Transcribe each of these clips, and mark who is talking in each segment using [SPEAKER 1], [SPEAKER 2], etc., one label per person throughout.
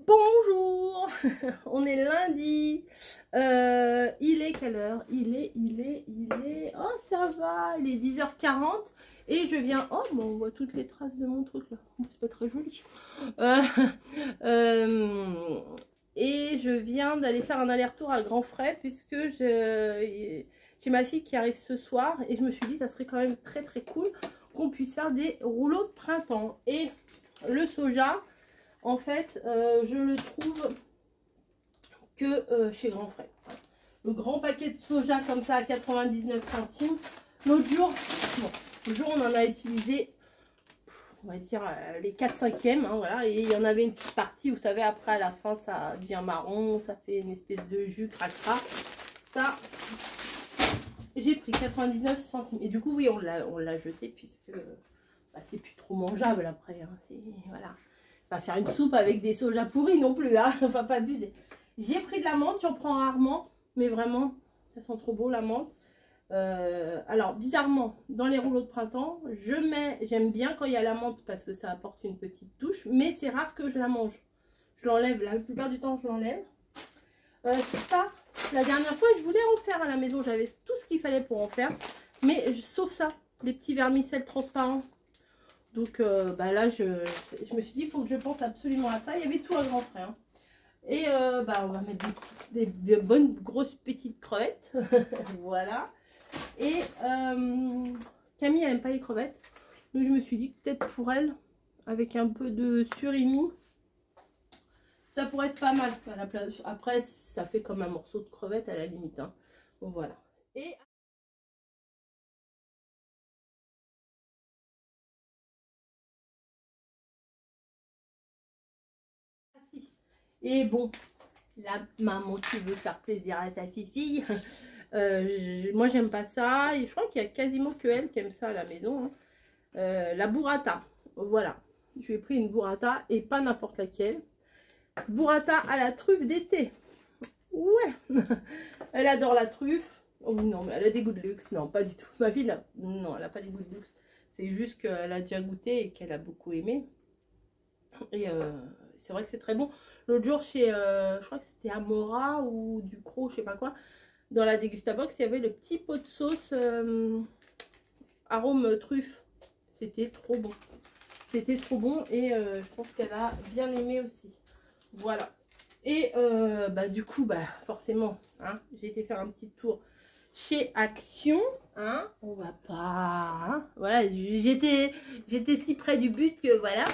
[SPEAKER 1] Bonjour. On est lundi. Il est quelle heure? Il est... Oh, ça va. Il est 10h40. Et je viens... Oh, bon, on voit toutes les traces de mon truc, là. C'est pas très joli. Et je viens d'aller faire un aller-retour à Grand Frais, puisque j'ai ma fille qui arrive ce soir. Et je me suis dit, ça serait quand même très, très cool qu'on puisse faire des rouleaux de printemps. Et le soja... En fait, je le trouve que chez Grand Frais. Le grand paquet de soja comme ça à 99 centimes. L'autre jour, on en a utilisé, on va dire, les 4/5e. Hein, voilà, et il y en avait une petite partie, vous savez, après à la fin, ça devient marron, ça fait une espèce de jus cracra. Ça, j'ai pris 99 centimes. Et du coup, oui, on l'a jeté puisque bah, c'est plus trop mangeable après. Hein, voilà. Pas faire une soupe avec des sojas pourris non plus, hein, enfin pas abuser. J'ai pris de la menthe, j'en prends rarement, mais vraiment, ça sent trop beau la menthe. Alors, bizarrement, dans les rouleaux de printemps, j'aime bien quand il y a la menthe parce que ça apporte une petite touche, mais c'est rare que je la mange. Je l'enlève, la plupart du temps, je l'enlève. Ça, la dernière fois, je voulais en faire à la maison, j'avais tout ce qu'il fallait pour en faire, mais sauf ça, les petits vermicelles transparents. Donc bah là, je me suis dit, il faut que je pense absolument à ça. Il y avait tout à Grand Frais. Hein. Et bah, on va mettre des bonnes grosses petites crevettes. Voilà. Et Camille, elle n'aime pas les crevettes. Donc je me suis dit, peut-être pour elle, avec un peu de surimi, ça pourrait être pas mal. À la place. Après, ça fait comme un morceau de crevette à la limite. Hein. Bon, voilà. Et bon, la maman qui veut faire plaisir à sa fille, moi j'aime pas ça. Et je crois qu'il y a quasiment que elle qui aime ça à la maison. Hein. La burrata, voilà. Je lui ai pris une burrata et pas n'importe laquelle. Burrata à la truffe d'été. Ouais, elle adore la truffe. Oh non, mais elle a des goûts de luxe. Non, pas du tout. Ma fille, non, elle n'a pas des goûts de luxe. C'est juste qu'elle a déjà goûté et qu'elle a beaucoup aimé. Et c'est vrai que c'est très bon. L'autre jour, je crois que c'était Amora ou Ducros, je sais pas quoi, dans la Dégustabox, il y avait le petit pot de sauce arôme truffe. C'était trop bon. C'était trop bon et je pense qu'elle a bien aimé aussi. Voilà. Et bah, du coup, bah, forcément, hein, j'ai été faire un petit tour chez Action. Hein, on va pas... Hein, voilà, j'étais si près du but que voilà.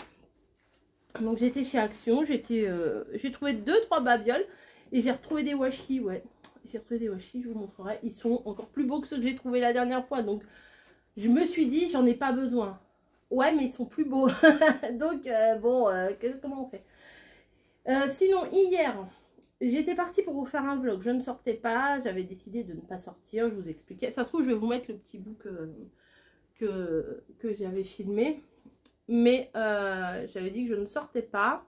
[SPEAKER 1] Donc j'étais chez Action, j'ai trouvé 2-3 babioles et j'ai retrouvé des washi, ouais. J'ai retrouvé des washi, je vous montrerai. Ils sont encore plus beaux que ceux que j'ai trouvés la dernière fois. Donc je me suis dit, j'en ai pas besoin. Ouais, mais ils sont plus beaux. Donc bon, comment on fait? Sinon, hier, j'étais partie pour vous faire un vlog. Je ne sortais pas, j'avais décidé de ne pas sortir. Je vous expliquais. Ça se trouve, je vais vous mettre le petit bout que j'avais filmé. Mais j'avais dit que je ne sortais pas.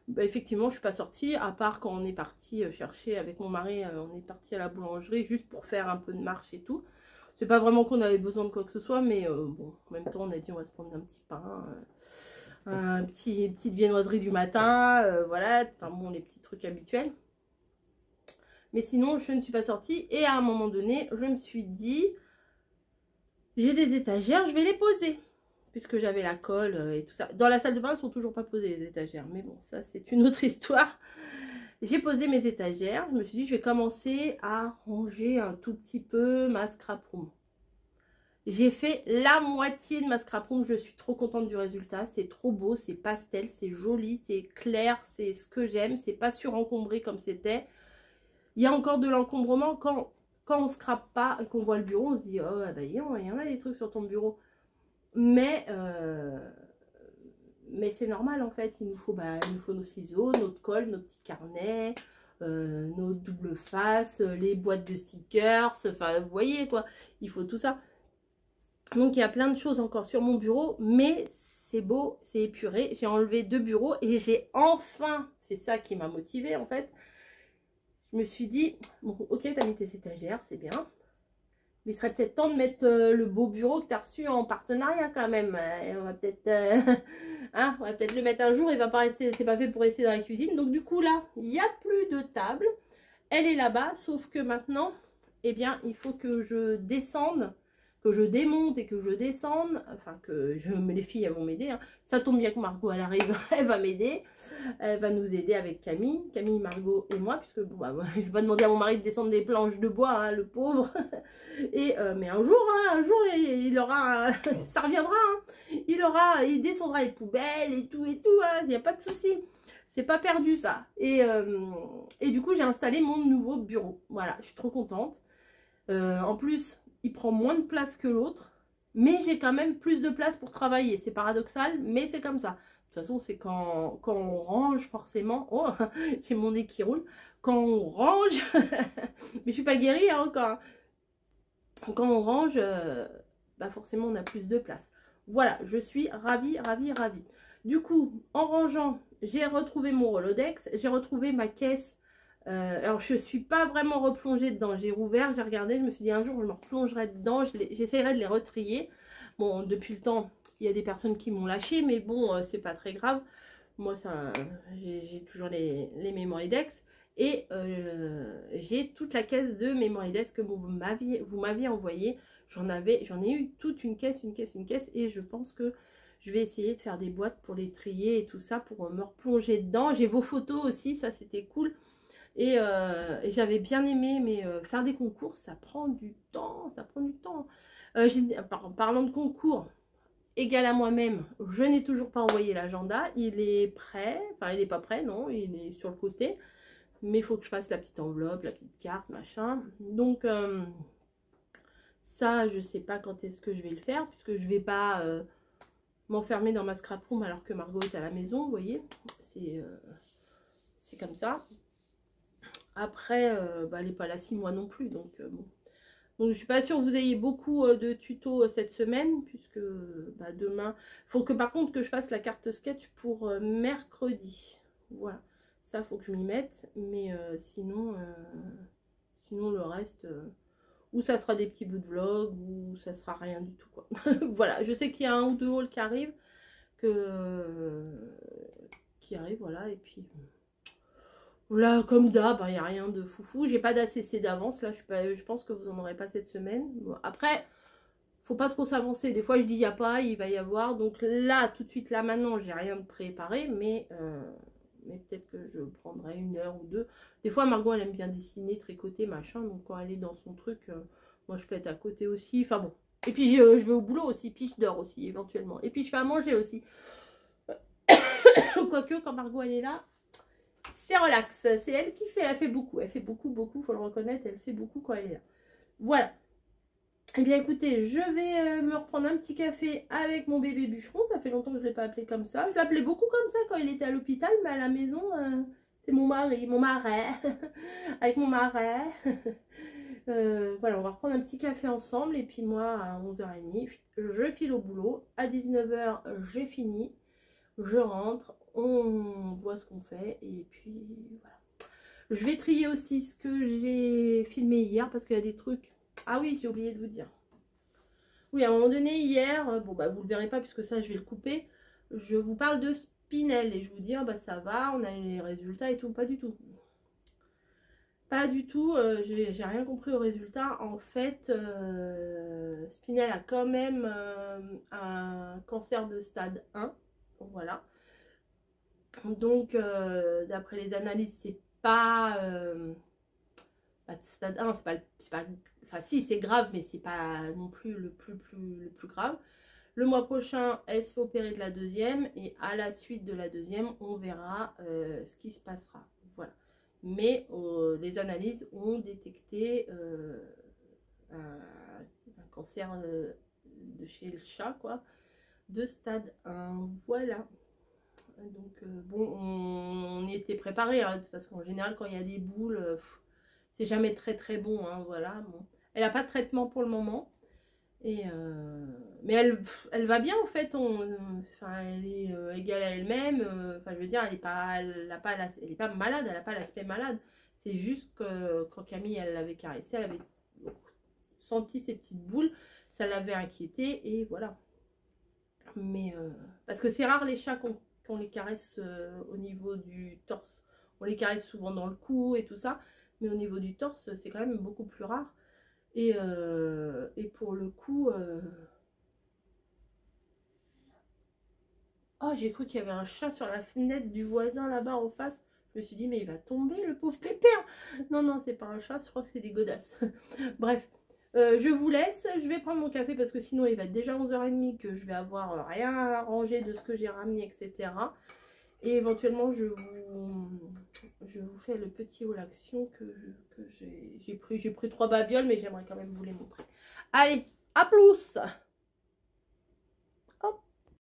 [SPEAKER 1] Bah, effectivement, je ne suis pas sortie, à part quand on est parti chercher avec mon mari, on est parti à la boulangerie juste pour faire un peu de marche et tout. C'est pas vraiment qu'on avait besoin de quoi que ce soit, mais bon, en même temps, on a dit on va se prendre un petit pain, petite viennoiserie du matin, voilà, enfin bon, les petits trucs habituels. Mais sinon, je ne suis pas sortie et à un moment donné, je me suis dit, j'ai des étagères, je vais les poser. Puisque j'avais la colle et tout ça. Dans la salle de bain, elles ne sont toujours pas posées les étagères. Mais bon, ça c'est une autre histoire. J'ai posé mes étagères. Je me suis dit, je vais commencer à ranger un tout petit peu ma scrap room. J'ai fait la moitié de ma scrap room. Je suis trop contente du résultat. C'est trop beau, c'est pastel, c'est joli, c'est clair. C'est ce que j'aime. C'est pas surencombré comme c'était. Il y a encore de l'encombrement. Quand on ne scrape pas et qu'on voit le bureau, on se dit, oh bah il y en a des trucs sur ton bureau. Mais c'est normal en fait, il nous faut nos ciseaux, notre colle, nos petits carnets, nos doubles faces, les boîtes de stickers, enfin vous voyez quoi, il faut tout ça. Donc il y a plein de choses encore sur mon bureau, mais c'est beau, c'est épuré. J'ai enlevé 2 bureaux et j'ai enfin, c'est ça qui m'a motivée en fait, je me suis dit, bon ok t'as mis tes étagères, c'est bien. Mais il serait peut-être temps de mettre le beau bureau que tu as reçu en partenariat quand même. On va peut-être hein, on va peut-être le mettre un jour, il va pas rester, c'est pas fait pour rester dans la cuisine. Donc du coup là, il n'y a plus de table. Elle est là-bas, sauf que maintenant, eh bien, il faut que je descende, que je démonte et que je descende. Enfin, les filles, elles vont m'aider. Hein. Ça tombe bien que Margot, elle arrive, elle va m'aider. Elle va nous aider avec Camille. Camille, Margot et moi, puisque bon, bah, je vais pas demander à mon mari de descendre des planches de bois, hein, le pauvre. Et, mais un jour, il aura, ça reviendra. Hein. Il descendra les poubelles et tout, hein, il n'y a pas de souci. C'est pas perdu ça. Et du coup, j'ai installé mon nouveau bureau. Voilà, je suis trop contente. En plus, il prend moins de place que l'autre. Mais j'ai quand même plus de place pour travailler. C'est paradoxal, mais c'est comme ça. De toute façon, c'est quand on range forcément. Oh, j'ai mon nez qui roule. Quand on range, mais je suis pas guérie hein, encore. Quand on range, bah forcément, on a plus de place. Voilà, je suis ravie, ravie, ravie. Du coup, en rangeant, j'ai retrouvé mon Rolodex, j'ai retrouvé ma caisse. Alors, je ne suis pas vraiment replongée dedans. J'ai rouvert, j'ai regardé, je me suis dit un jour, je me replongerai dedans, j'essaierai de les retrier. Bon, depuis le temps, il y a des personnes qui m'ont lâché, mais bon, c'est pas très grave. Moi, j'ai toujours les Memorydex. Et j'ai toute la caisse de Memorydex que vous m'aviez envoyé. J'en ai eu toute une caisse. Et je pense que je vais essayer de faire des boîtes pour les trier et tout ça, pour me replonger dedans. J'ai vos photos aussi, ça c'était cool. Et j'avais bien aimé, mais faire des concours, ça prend du temps. En parlant de concours, égal à moi-même, je n'ai toujours pas envoyé l'agenda. Il est prêt, enfin il n'est pas prêt, non, il est sur le côté. Mais il faut que je fasse la petite enveloppe, la petite carte, machin. Donc, ça, je sais pas quand est-ce que je vais le faire, puisque je vais pas m'enfermer dans ma scrap room alors que Margot est à la maison, vous voyez. C'est comme ça. Après, bah, elle n'est pas là 6 mois non plus, donc bon. Donc, je suis pas sûre que vous ayez beaucoup de tutos cette semaine, puisque bah, demain, il faut que par contre que je fasse la carte sketch pour mercredi. Voilà. Ça, faut que je m'y mette. Mais sinon le reste, ou ça sera des petits bouts de vlog, ou ça sera rien du tout, quoi. Voilà, je sais qu'il y a un ou deux hauls qui arrivent. Voilà. Et puis, voilà, comme d'hab, il n'y a rien de foufou. J'ai pas d'ACC d'avance. Là, je pense que vous en aurez pas cette semaine. Bon, après, faut pas trop s'avancer. Des fois, je dis il n'y a pas, il va y avoir. Donc là, tout de suite, là, maintenant, j'ai rien de préparé. Mais peut-être que je prendrai 1 heure ou 2. Des fois, Margot, elle aime bien dessiner, tricoter, machin. Donc, quand elle est dans son truc, moi, je peux être à côté aussi. Enfin, bon. Et puis, je vais au boulot aussi. Puis, je dors aussi, éventuellement. Et puis, je fais à manger aussi. Quoique, quand Margot, elle est là, c'est relax. C'est elle qui fait. Elle fait beaucoup. Elle fait beaucoup. Faut le reconnaître. Elle fait beaucoup quand elle est là. Voilà. Eh bien, écoutez, je vais me reprendre un petit café avec mon bébé bûcheron. Ça fait longtemps que je ne l'ai pas appelé comme ça. Je l'appelais beaucoup comme ça quand il était à l'hôpital, mais à la maison, c'est mon mari, mon marais. Avec mon marais. Voilà, on va reprendre un petit café ensemble. Et puis moi, à 11h30, je file au boulot. À 19h, j'ai fini. Je rentre. On voit ce qu'on fait. Et puis, voilà. Je vais trier aussi ce que j'ai filmé hier parce qu'il y a des trucs... Ah oui, j'ai oublié de vous dire. Oui, à un moment donné, hier, bon, bah, vous ne le verrez pas puisque ça, je vais le couper. Je vous parle de Spinel et je vous dis, bah, ça va, on a les résultats et tout. Pas du tout. Pas du tout. J'ai rien compris aux résultats. En fait, Spinel a quand même un cancer de stade 1. Voilà. Donc, d'après les analyses, c'est pas... stade 1, c'est pas enfin si c'est grave, mais c'est pas non plus le plus grave. Le mois prochain, elle se fait opérer de la deuxième et à la suite de la deuxième, on verra ce qui se passera. Voilà. Mais les analyses ont détecté un cancer de chez le chat, quoi, de stade 1. Voilà. Donc bon, on y était préparé, hein, parce qu'en général, quand il y a des boules, c'est jamais très bon, hein, voilà. Bon. Elle n'a pas de traitement pour le moment. Et mais elle va bien en fait. Enfin, elle est égale à elle-même. Enfin, je veux dire, elle est pas malade. Elle n'a pas l'aspect malade. C'est juste que quand Camille elle l'avait caressée, elle avait senti ces petites boules, ça l'avait inquiété et voilà. Mais parce que c'est rare les chats qu'on les caresse au niveau du torse. On les caresse souvent dans le cou et tout ça, mais au niveau du torse, c'est quand même beaucoup plus rare. Et pour le coup... Oh, j'ai cru qu'il y avait un chat sur la fenêtre du voisin là-bas en face. Je me suis dit, mais il va tomber le pauvre pépère. Non, non, c'est pas un chat, je crois que c'est des godasses. Bref, je vous laisse. Je vais prendre mon café parce que sinon il va être déjà 11h30 que je vais avoir rien à ranger de ce que j'ai ramené, etc. Et éventuellement, je vous fais le petit haul action que j'ai pris. J'ai pris 3 babioles, mais j'aimerais quand même vous les montrer. Allez, à plus!